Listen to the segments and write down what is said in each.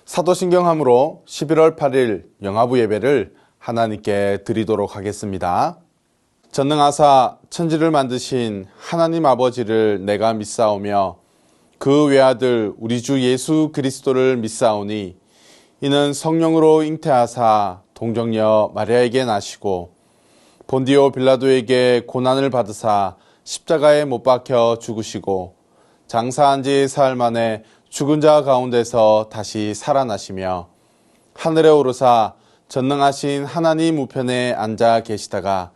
사도신경함으로 11월 8일 영화부 예배를 하나님께 드리도록 하겠습니다. 전능하사 천지를 만드신 하나님 아버지를 내가 믿사오며 그 외아들 우리 주 예수 그리스도를 믿사오니 이는 성령으로 잉태하사 동정녀 마리아에게 나시고 본디오 빌라도에게 고난을 받으사 십자가에 못 박혀 죽으시고 장사한 지 사흘 만에 죽은 자 가운데서 다시 살아나시며 하늘에 오르사 전능하신 하나님 우편에 앉아 계시다가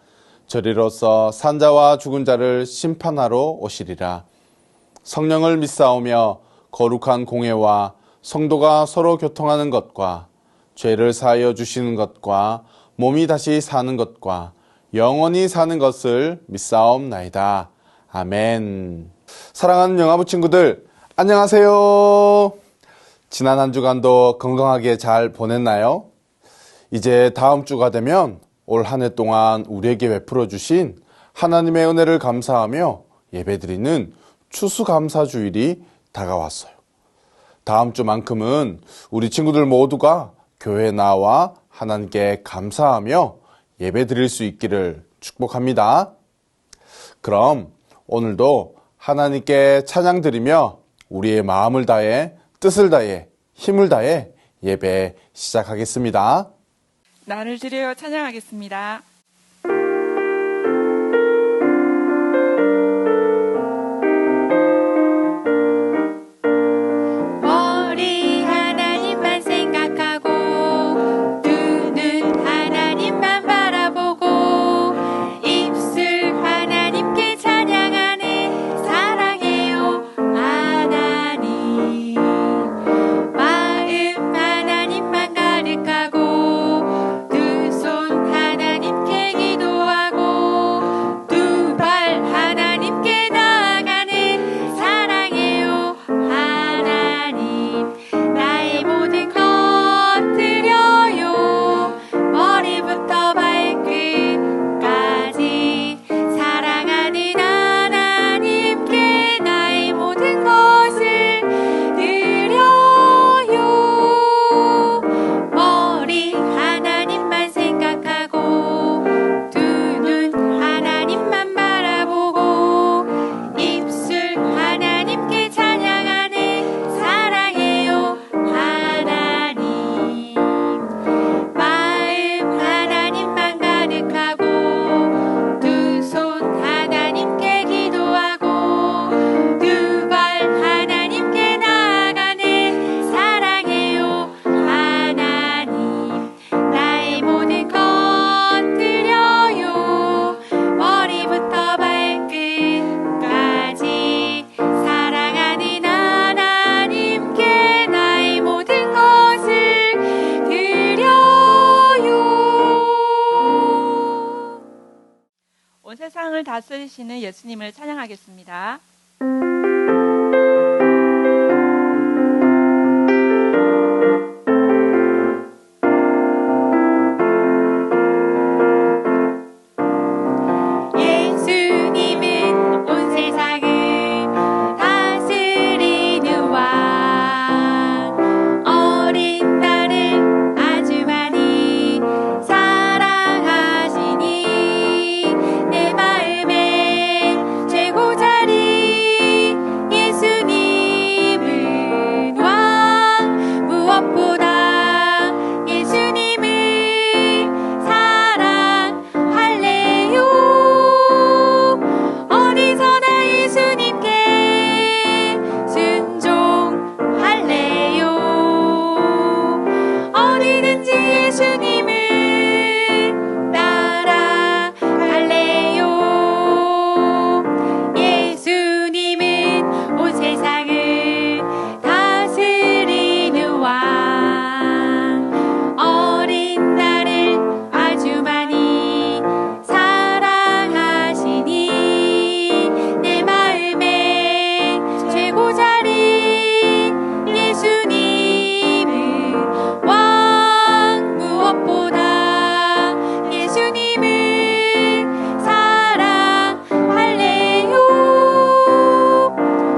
저리로서 산자와 죽은 자를 심판하러 오시리라. 성령을 믿사오며 거룩한 공회와 성도가 서로 교통하는 것과 죄를 사하여 주시는 것과 몸이 다시 사는 것과 영원히 사는 것을 믿사옵나이다. 아멘. 사랑하는 영화부 친구들, 안녕하세요. 지난 한 주간도 건강하게 잘 보냈나요? 이제 다음 주가 되면 올 한 해 동안 우리에게 베풀어 주신 하나님의 은혜를 감사하며 예배드리는 추수감사주일이 다가왔어요. 다음 주만큼은 우리 친구들 모두가 교회에 나와 하나님께 감사하며 예배드릴 수 있기를 축복합니다. 그럼 오늘도 하나님께 찬양드리며 우리의 마음을 다해 뜻을 다해 힘을 다해 예배 시작하겠습니다. 나를 드려 찬양하겠습니다. 세상을 다스리시는 예수님을 찬양하겠습니다.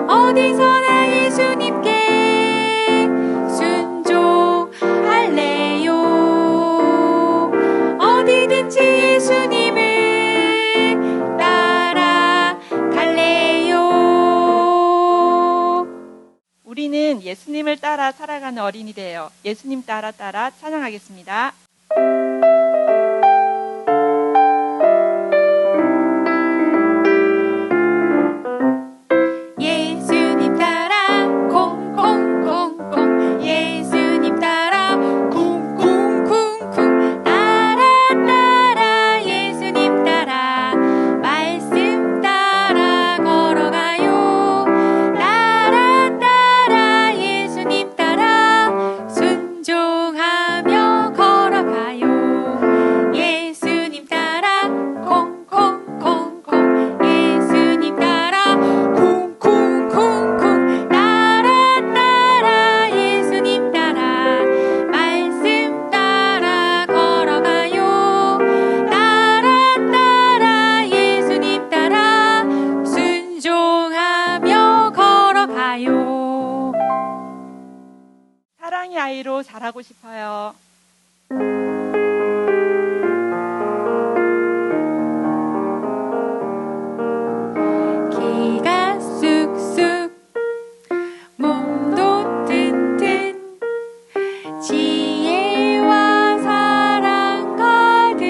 어디서나 예수님께 순종 우리는 예수님을 따라 살아가는 어린이들이에요. 예수님 따라 찬양하겠습니다. 예수님 따라 콩콩콩콩 예수님 따라 쿵쿵쿵쿵 따라 예수님 따라 말씀 따라 걸어가요 따라 예수님 따라 순종하며 걸어가요 예수님 따라 콩콩콩콩 예수님 따라 쿵쿵쿵쿵 따라 예수님 따라 말씀 따라 걸어가요 따라 예수님 따라 순종하며 걸어가요 사랑의 아이로 자라고 싶어요. 키가 쑥쑥 몸도 튼튼 지혜와 사랑 가득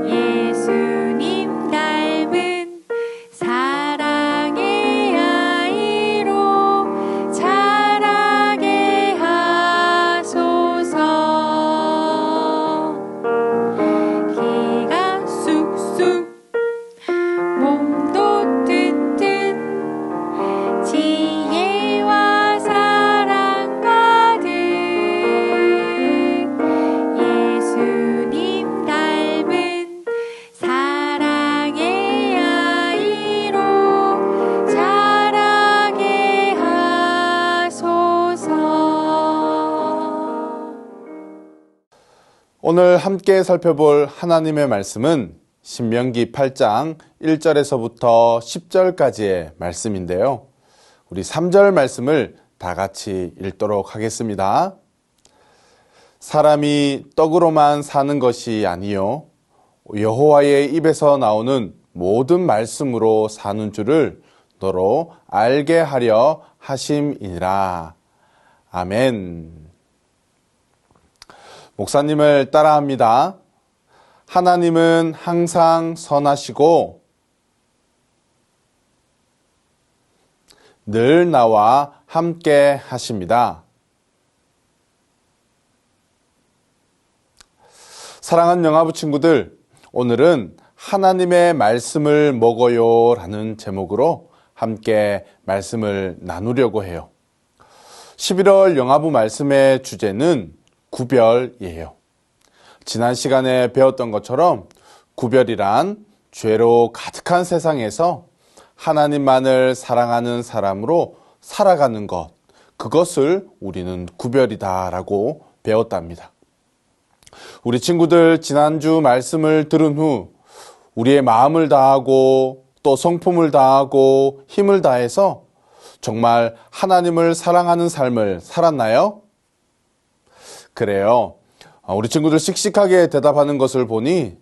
예수님 닮은 사랑의 아이로 자라게 하소서 키가 쑥쑥 몸도 튼튼 지혜와 사랑 가득 예수님 닮은 사랑의 아이로 자라게 하소서. 오늘 함께 살펴볼 하나님의 말씀은 신명기 8장 1절에서부터 10절까지의 말씀인데요. 우리 3절 말씀을 다 같이 읽도록 하겠습니다. 사람이 떡으로만 사는 것이 아니요 여호와의 입에서 나오는 모든 말씀으로 사는 줄을 너로 알게 하려 하심이니라. 아멘. 목사님을 따라합니다. 하나님은 항상 선하시고 늘 나와 함께 하십니다. 사랑하는 영화부 친구들, 오늘은 하나님의 말씀을 먹어요 라는 제목으로 함께 말씀을 나누려고 해요. 11월 영화부 말씀의 주제는 구별이에요. 지난 시간에 배웠던 것처럼 구별이란 죄로 가득한 세상에서 하나님만을 사랑하는 사람으로 살아가는 것, 그것을 우리는 구별이다라고 배웠답니다. 우리 친구들 지난주 말씀을 들은 후 우리의 마음을 다하고 또 성품을 다하고 힘을 다해서 정말 하나님을 사랑하는 삶을 살았나요? 그래요. 우리 친구들 씩씩하게 대답하는 것을 보니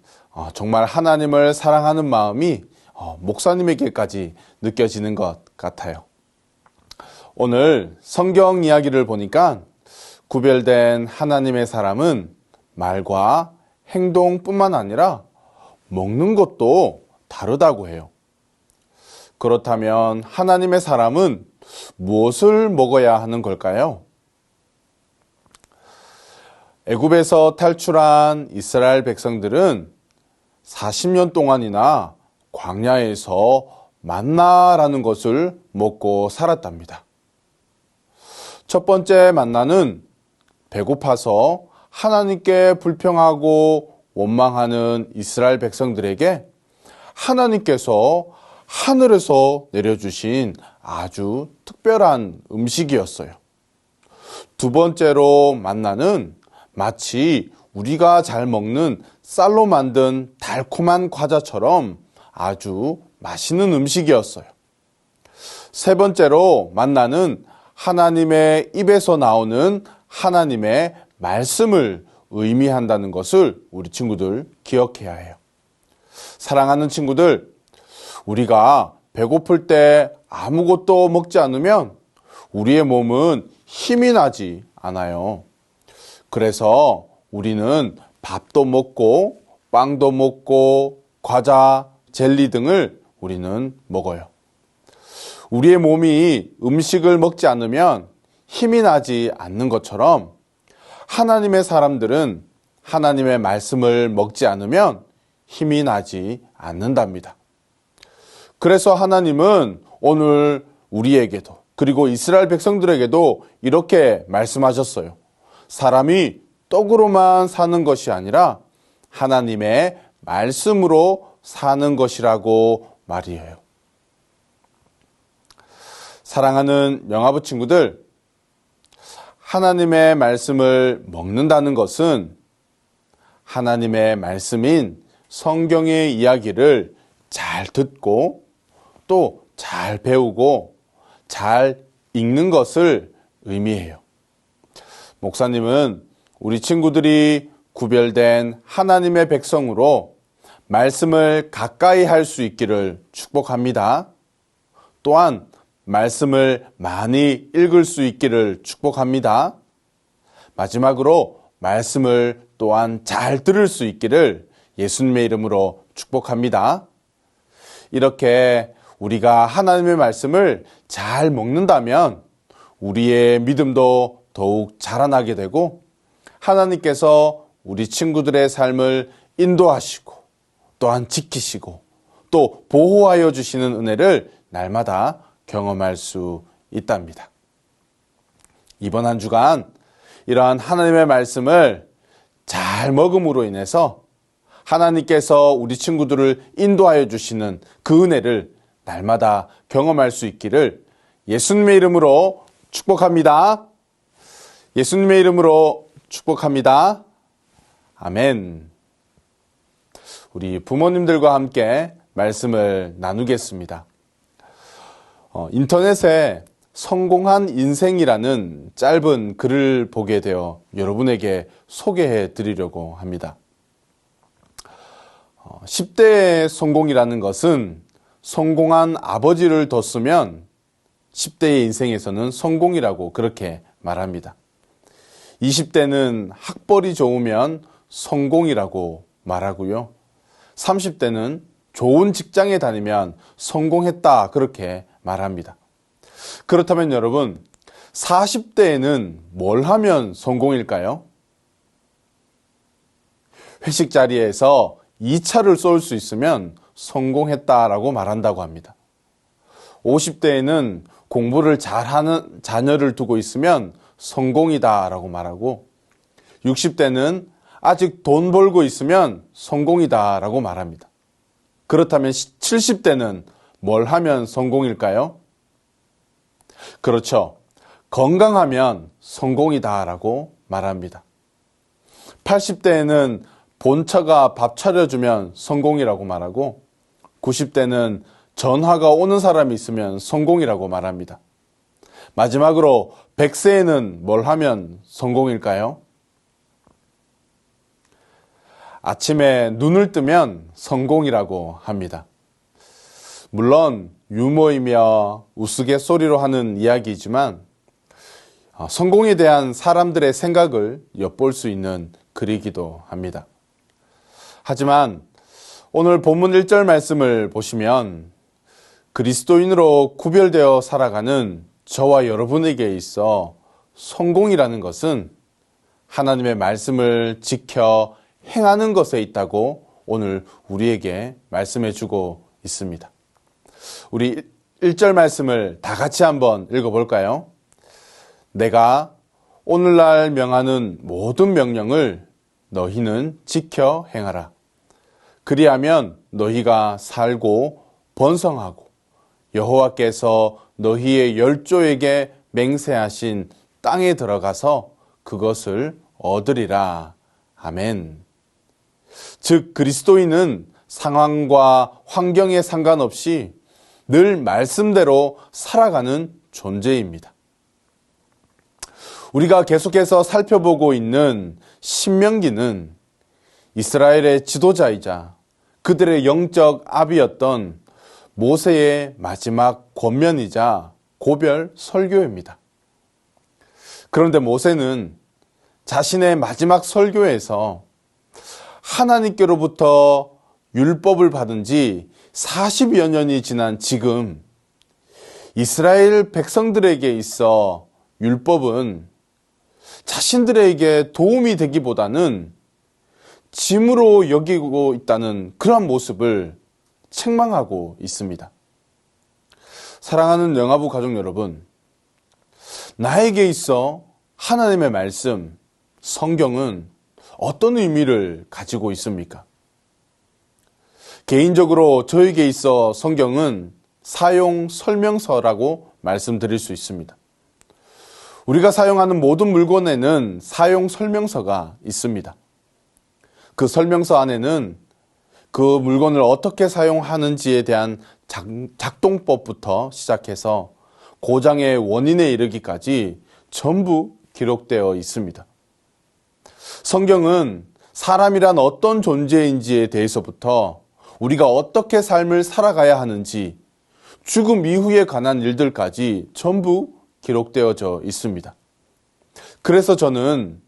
정말 하나님을 사랑하는 마음이 목사님에게까지 느껴지는 것 같아요. 오늘 성경 이야기를 보니까 구별된 하나님의 사람은 말과 행동뿐만 아니라 먹는 것도 다르다고 해요. 그렇다면 하나님의 사람은 무엇을 먹어야 하는 걸까요? 애굽에서 탈출한 이스라엘 백성들은 40년 동안이나 광야에서 만나라는 것을 먹고 살았답니다. 첫 번째 만나는 배고파서 하나님께 불평하고 원망하는 이스라엘 백성들에게 하나님께서 하늘에서 내려주신 아주 특별한 음식이었어요. 두 번째로 만나는 마치 우리가 잘 먹는 쌀로 만든 달콤한 과자처럼 아주 맛있는 음식이었어요. 세 번째로 만나는 하나님의 입에서 나오는 하나님의 말씀을 의미한다는 것을 우리 친구들 기억해야 해요. 사랑하는 친구들, 우리가 배고플 때 아무것도 먹지 않으면 우리의 몸은 힘이 나지 않아요. 그래서 우리는 밥도 먹고 빵도 먹고 과자, 젤리 등을 우리는 먹어요. 우리의 몸이 음식을 먹지 않으면 힘이 나지 않는 것처럼 하나님의 사람들은 하나님의 말씀을 먹지 않으면 힘이 나지 않는답니다. 그래서 하나님은 오늘 우리에게도 그리고 이스라엘 백성들에게도 이렇게 말씀하셨어요. 사람이 떡으로만 사는 것이 아니라 하나님의 말씀으로 사는 것이라고 말이에요. 사랑하는 영아부 친구들, 하나님의 말씀을 먹는다는 것은 하나님의 말씀인 성경의 이야기를 잘 듣고 또 잘 배우고 잘 읽는 것을 의미해요. 목사님은 우리 친구들이 구별된 하나님의 백성으로 말씀을 가까이 할 수 있기를 축복합니다. 또한 말씀을 많이 읽을 수 있기를 축복합니다. 마지막으로 말씀을 또한 잘 들을 수 있기를 예수님의 이름으로 축복합니다. 이렇게 우리가 하나님의 말씀을 잘 먹는다면 우리의 믿음도 더욱 자라나게 되고 하나님께서 우리 친구들의 삶을 인도하시고 또한 지키시고 또 보호하여 주시는 은혜를 날마다 경험할 수 있답니다. 이번 한 주간 이러한 하나님의 말씀을 잘 먹음으로 인해서 하나님께서 우리 친구들을 인도하여 주시는 그 은혜를 날마다 경험할 수 있기를 예수님의 이름으로 축복합니다. 예수님의 이름으로 축복합니다. 아멘. 우리 부모님들과 함께 말씀을 나누겠습니다. 인터넷에 성공한 인생이라는 짧은 글을 보게 되어 여러분에게 소개해 드리려고 합니다. 10대의 성공이라는 것은 성공한 아버지를 뒀으면 10대의 인생에서는 성공이라고 그렇게 말합니다. 20대는 학벌이 좋으면 성공이라고 말하고요. 30대는 좋은 직장에 다니면 성공했다 그렇게 말합니다. 그렇다면 여러분, 40대에는 뭘 하면 성공일까요? 회식 자리에서 2차를 쏠 수 있으면 성공했다라고 말한다고 합니다. 50대에는 공부를 잘하는 자녀를 두고 있으면 성공이다라고 말하고 60대는 아직 돈 벌고 있으면 성공이다라고 말합니다. 그렇다면 70대는 뭘 하면 성공일까요? 그렇죠. 건강하면 성공이다라고 말합니다. 80대에는 본처가 밥 차려주면 성공이라고 말하고 90대는 전화가 오는 사람이 있으면 성공이라고 말합니다. 마지막으로 100세에는 뭘 하면 성공일까요? 아침에 눈을 뜨면 성공이라고 합니다. 물론 유머이며 우스갯소리로 하는 이야기이지만 성공에 대한 사람들의 생각을 엿볼 수 있는 글이기도 합니다. 하지만 오늘 본문 1절 말씀을 보시면 그리스도인으로 구별되어 살아가는 저와 여러분에게 있어 성공이라는 것은 하나님의 말씀을 지켜 행하는 것에 있다고 오늘 우리에게 말씀해 주고 있습니다. 우리 1절 말씀을 다 같이 한번 읽어볼까요? 내가 오늘날 명하는 모든 명령을 너희는 지켜 행하라. 그리하면 너희가 살고 번성하고 여호와께서 너희의 열조에게 맹세하신 땅에 들어가서 그것을 얻으리라. 아멘. 즉 그리스도인은 상황과 환경에 상관없이 늘 말씀대로 살아가는 존재입니다. 우리가 계속해서 살펴보고 있는 신명기는 이스라엘의 지도자이자 그들의 영적 아비였던 모세의 마지막 권면이자 고별 설교입니다. 그런데 모세는 자신의 마지막 설교에서 하나님께로부터 율법을 받은 지 40여 년이 지난 지금 이스라엘 백성들에게 있어 율법은 자신들에게 도움이 되기보다는 짐으로 여기고 있다는 그러한 모습을 책망하고 있습니다. 사랑하는 영화부 가족 여러분, 나에게 있어 하나님의 말씀, 성경은 어떤 의미를 가지고 있습니까? 개인적으로 저에게 있어 성경은 사용 설명서라고 말씀드릴 수 있습니다. 우리가 사용하는 모든 물건에는 사용 설명서가 있습니다. 그 설명서 안에는 그 물건을 어떻게 사용하는지에 대한 작동법부터 시작해서 고장의 원인에 이르기까지 전부 기록되어 있습니다. 성경은 사람이란 어떤 존재인지에 대해서부터 우리가 어떻게 삶을 살아가야 하는지 죽음 이후에 관한 일들까지 전부 기록되어져 있습니다. 그래서 저는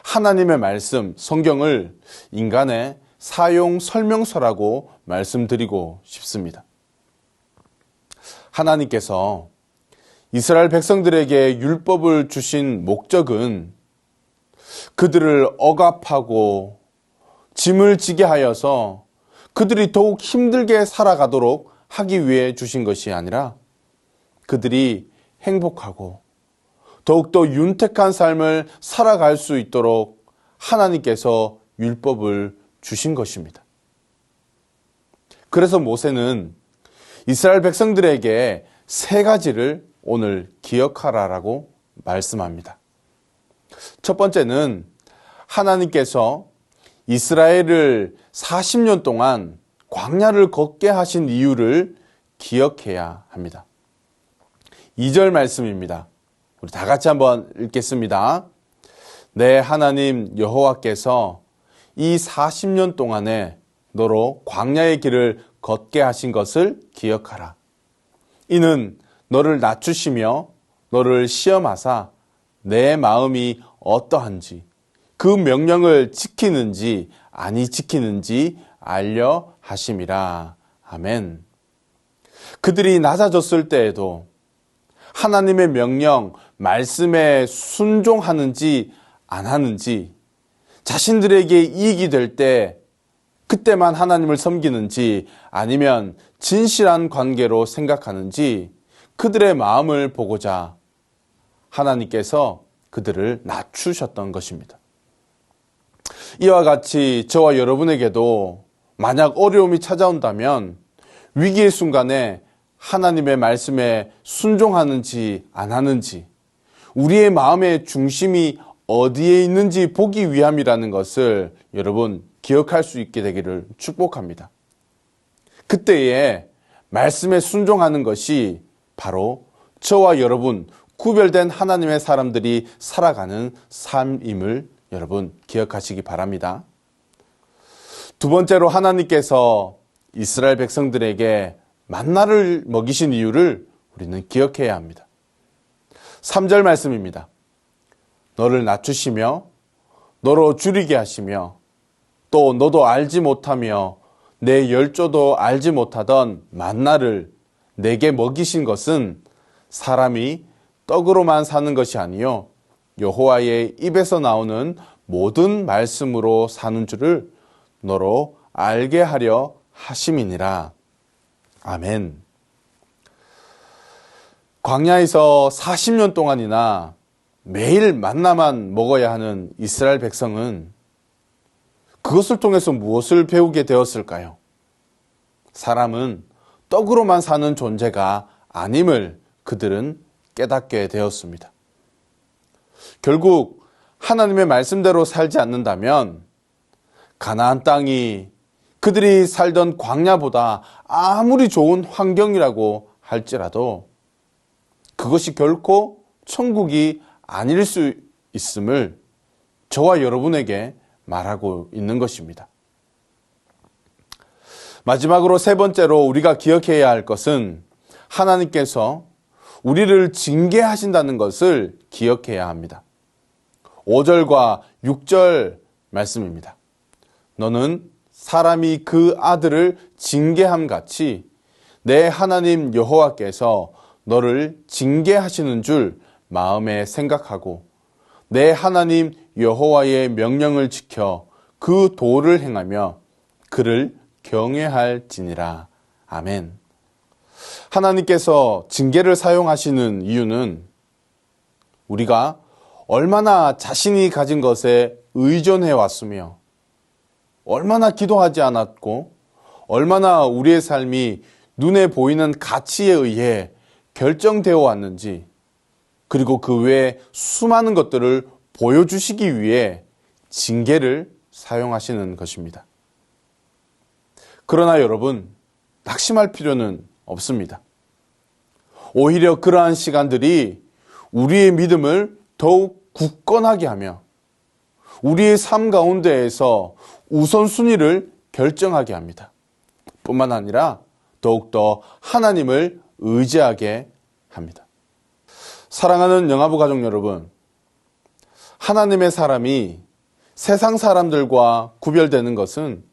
하나님의 말씀, 성경을 인간의 사용 설명서라고 말씀드리고 싶습니다. 하나님께서 이스라엘 백성들에게 율법을 주신 목적은 그들을 억압하고 짐을 지게 하여서 그들이 더욱 힘들게 살아가도록 하기 위해 주신 것이 아니라 그들이 행복하고 더욱더 윤택한 삶을 살아갈 수 있도록 하나님께서 율법을 주신 것입니다. 그래서 모세는 이스라엘 백성들에게 세 가지를 오늘 기억하라라고 말씀합니다. 첫 번째는 하나님께서 이스라엘을 40년 동안 광야를 걷게 하신 이유를 기억해야 합니다. 2절 말씀입니다. 우리 다 같이 한번 읽겠습니다. 내 하나님 여호와께서 이 40년 동안에 너로 광야의 길을 걷게 하신 것을 기억하라. 이는 너를 낮추시며 너를 시험하사 내 마음이 어떠한지 그 명령을 지키는지 아니 지키는지 알려 하심이라. 아멘. 그들이 낮아졌을 때에도 하나님의 명령, 말씀에 순종하는지 안 하는지, 자신들에게 이익이 될 때 그때만 하나님을 섬기는지 아니면 진실한 관계로 생각하는지 그들의 마음을 보고자 하나님께서 그들을 낮추셨던 것입니다. 이와 같이 저와 여러분에게도 만약 어려움이 찾아온다면 위기의 순간에 하나님의 말씀에 순종하는지 안 하는지 우리의 마음의 중심이 어디에 있는지 보기 위함이라는 것을 여러분 기억할 수 있게 되기를 축복합니다. 그때에 말씀에 순종하는 것이 바로 저와 여러분 구별된 하나님의 사람들이 살아가는 삶임을 여러분 기억하시기 바랍니다. 두 번째로 하나님께서 이스라엘 백성들에게 만나를 먹이신 이유를 우리는 기억해야 합니다. 3절 말씀입니다. 너를 낮추시며 너로 줄이게 하시며 또 너도 알지 못하며 내 열조도 알지 못하던 만나를 내게 먹이신 것은 사람이 떡으로만 사는 것이 아니요 여호와의 입에서 나오는 모든 말씀으로 사는 줄을 너로 알게 하려 하심이니라. 아멘. 광야에서 40년 동안이나 매일 만나만 먹어야 하는 이스라엘 백성은 그것을 통해서 무엇을 배우게 되었을까요? 사람은 떡으로만 사는 존재가 아님을 그들은 깨닫게 되었습니다. 결국 하나님의 말씀대로 살지 않는다면 가나안 땅이 그들이 살던 광야보다 아무리 좋은 환경이라고 할지라도 그것이 결코 천국이 아닐 수 있음을 저와 여러분에게 말하고 있는 것입니다. 마지막으로 세 번째로 우리가 기억해야 할 것은 하나님께서 우리를 징계하신다는 것을 기억해야 합니다. 5절과 6절 말씀입니다. 너는 사람이 그 아들을 징계함 같이 내 하나님 여호와께서 너를 징계하시는 줄 마음에 생각하고 내 하나님 여호와의 명령을 지켜 그 도를 행하며 그를 경외할지니라. 아멘. 하나님께서 징계를 사용하시는 이유는 우리가 얼마나 자신이 가진 것에 의존해 왔으며 얼마나 기도하지 않았고 얼마나 우리의 삶이 눈에 보이는 가치에 의해 결정되어 왔는지, 그리고 그 외에 수많은 것들을 보여주시기 위해 징계를 사용하시는 것입니다. 그러나 여러분, 낙심할 필요는 없습니다. 오히려 그러한 시간들이 우리의 믿음을 더욱 굳건하게 하며 우리의 삶 가운데에서 우선순위를 결정하게 합니다. 뿐만 아니라 더욱더 하나님을 의지하게 합니다. 사랑하는 영화부 가족 여러분, 하나님의 사람이 세상 사람들과 구별되는 것은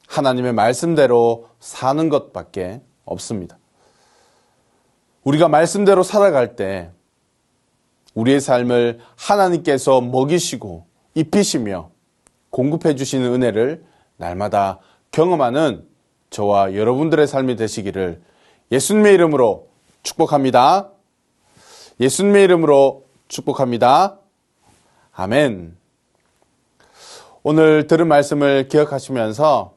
하나님의 말씀대로 사는 것밖에 없습니다. 우리가 말씀대로 살아갈 때 우리의 삶을 하나님께서 먹이시고 입히시며 공급해 주시는 은혜를 날마다 경험하는 저와 여러분들의 삶이 되시기를 예수님의 이름으로 축복합니다. 예수님의 이름으로 축복합니다. 아멘. 오늘 들은 말씀을 기억하시면서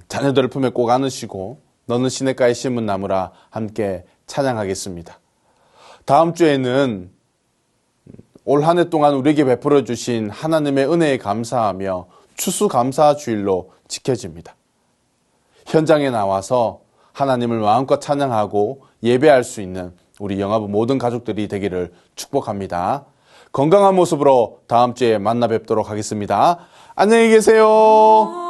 자녀들을 품에 꼭 안으시고 너는 시냇가에 심은 나무라 함께 찬양하겠습니다. 다음 주에는 올 한 해 동안 우리에게 베풀어 주신 하나님의 은혜에 감사하며 추수감사 주일로 지켜집니다. 현장에 나와서 하나님을 마음껏 찬양하고 예배할 수 있는 우리 영화부 모든 가족들이 되기를 축복합니다. 건강한 모습으로 다음 주에 만나 뵙도록 하겠습니다. 안녕히 계세요.